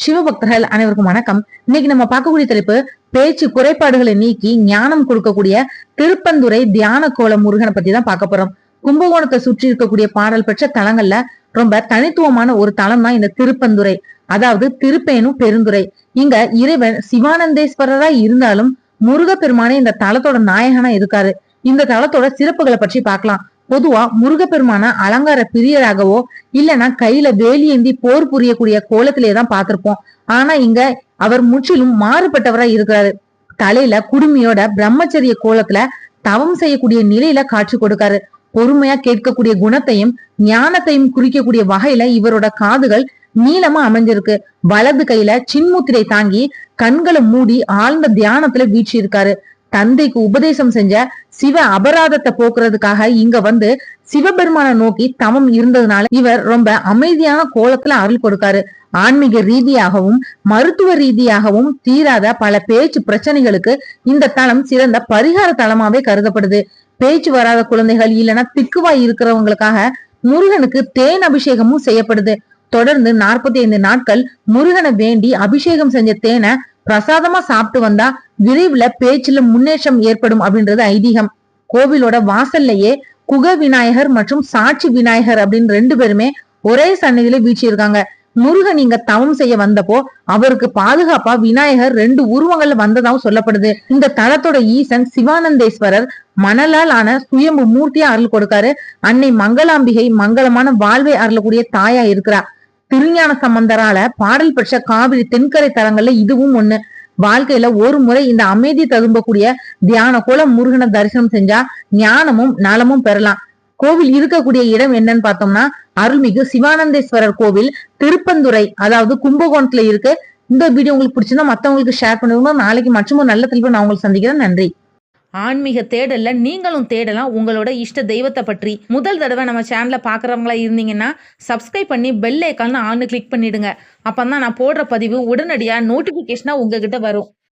சிவபக்தர்கள் அனைவருக்கும் வணக்கம். இன்னைக்கு நம்ம பார்க்கக்கூடிய தலைப்பு பேச்சு குறைபாடுகளை நீக்கி ஞானம் கொடுக்கக்கூடிய திருப்பந்துறை தியான கோல முருகனை பத்தி தான் பார்க்க போறோம். கும்பகோணத்தை சுற்றி இருக்கக்கூடிய பாடல் பெற்ற தலங்கள்ல ரொம்ப தனித்துவமான ஒரு தலம் தான் இந்த திருப்பந்துறை, அதாவது திருப்பேனும் பெருந்துறை. இங்க இறைவன் சிவானந்தேஸ்வரரா இருந்தாலும் முருகப்பெருமானே இந்த தலத்தோட நாயகனா இருக்காரு. இந்த தலத்தோட சிறப்புகளை பற்றி பார்க்கலாம். பொதுவா முருகப்பெருமான அலங்கார பிரியராகவோ இல்லைன்னா கையில வேலி ஏந்தி போர் புரியக்கூடிய கோலத்திலேதான் பார்த்திருப்போம். ஆனா இங்க அவர் முற்றிலும் மாறுபட்டவரா இருக்கிறாரு. தலையில குடுமியோட பிரம்மச்சரிய கோலத்துல தவம் செய்யக்கூடிய நிலையில காட்சி கொடுக்காரு. பொறுமையா கேட்கக்கூடிய குணத்தையும் ஞானத்தையும் குறிக்கக்கூடிய வகையில இவரோட காதுகள் நீளமா அமைஞ்சிருக்கு. வலது கையில சின்முத்திரை தாங்கி கண்களை மூடி ஆழ்ந்த தியானத்துல வீழ்ச்சி இருக்காரு. தந்தைக்கு உபதேசம் செஞ்ச சிவ அபராதத்தை போக்குறதுக்காக இங்க வந்து சிவபெருமான நோக்கி தவம் இருந்ததுனால இவர் ரொம்ப அமைதியான கோலத்துல அருள் கொடுக்காரு. ஆன்மீக ரீதியாகவும் மருத்துவ ரீதியாகவும் தீராத பல பேச்சு பிரச்சனைகளுக்கு இந்த தலம் சிறந்த பரிகார தலமாவே கருதப்படுது. பேச்சு வராத குழந்தைகள் இல்லைன்னா திக்குவாய் இருக்கிறவங்களுக்காக முருகனுக்கு தேன் அபிஷேகமும் செய்யப்படுது. தொடர்ந்து 45 நாட்கள் முருகனை வேண்டி அபிஷேகம் செஞ்ச தேனை பிரசாதமா சாப்பிட்டு வந்தா விரைவுல பேச்சுல முன்னேற்றம் ஏற்படும் அப்படின்றது ஐதீகம். கோவிலோட வாசல்லையே குக விநாயகர் மற்றும் சாட்சி விநாயகர் அப்படின்னு 2 பேருமே ஒரே சன்னதியில வீழ்ச்சியிருக்காங்க. முருகன் இங்க தவம் செய்ய வந்தப்போ அவருக்கு பாதுகாப்பா விநாயகர் 2 உருவங்கள்ல வந்ததாகவும் சொல்லப்படுது. இந்த தலத்தோட ஈசன் சிவானந்தேஸ்வரர் மணலால் ஆன சுயம்பு மூர்த்தியா அருள் கொடுக்காரு. அன்னை மங்களாம்பிகை மங்களமான வாழ்வை அருளக்கூடிய தாயா இருக்கிறா. திருஞான சம்பந்தரால பாடல் பெற்ற காவிரி தென்கரை தலங்கள்ல இதுவும் ஒண்ணு. வாழ்க்கையில ஒரு முறை இந்த அமைதி ததும்பக்கூடிய தியான கோல முருகனை தரிசனம் செஞ்சா ஞானமும் நலமும் பெறலாம். கோவில் இருக்கக்கூடிய இடம் என்னன்னு பார்த்தோம்னா அருள்மிகு சிவானந்தேஸ்வரர் கோவில் திருப்பந்துறை, அதாவது கும்பகோணத்துல இருக்கு. இந்த வீடியோ உங்களுக்கு பிடிச்சிருந்தா மத்தவங்களுக்கு ஷேர் பண்ணுங்க. நாளைக்கு மற்றும் ஒரு நல்ல தலைப்பு நான் உங்களுக்கு சந்திக்கிறேன். நன்றி. ஆன்மீக தேடல்ல நீங்களும் தேடலாம் உங்களோட இஷ்ட தெய்வத்தை பற்றி. முதல் தடவை நம்ம சேனலை பார்க்குறவங்களா இருந்தீங்கன்னா சப்ஸ்கிரைப் பண்ணி பெல் ஐக்கான் ஆன்னு கிளிக் பண்ணிடுங்க. அப்பதான் நான் போடுற பதிவு உடனடியாக நோட்டிஃபிகேஷனாக உங்ககிட்ட வரும்.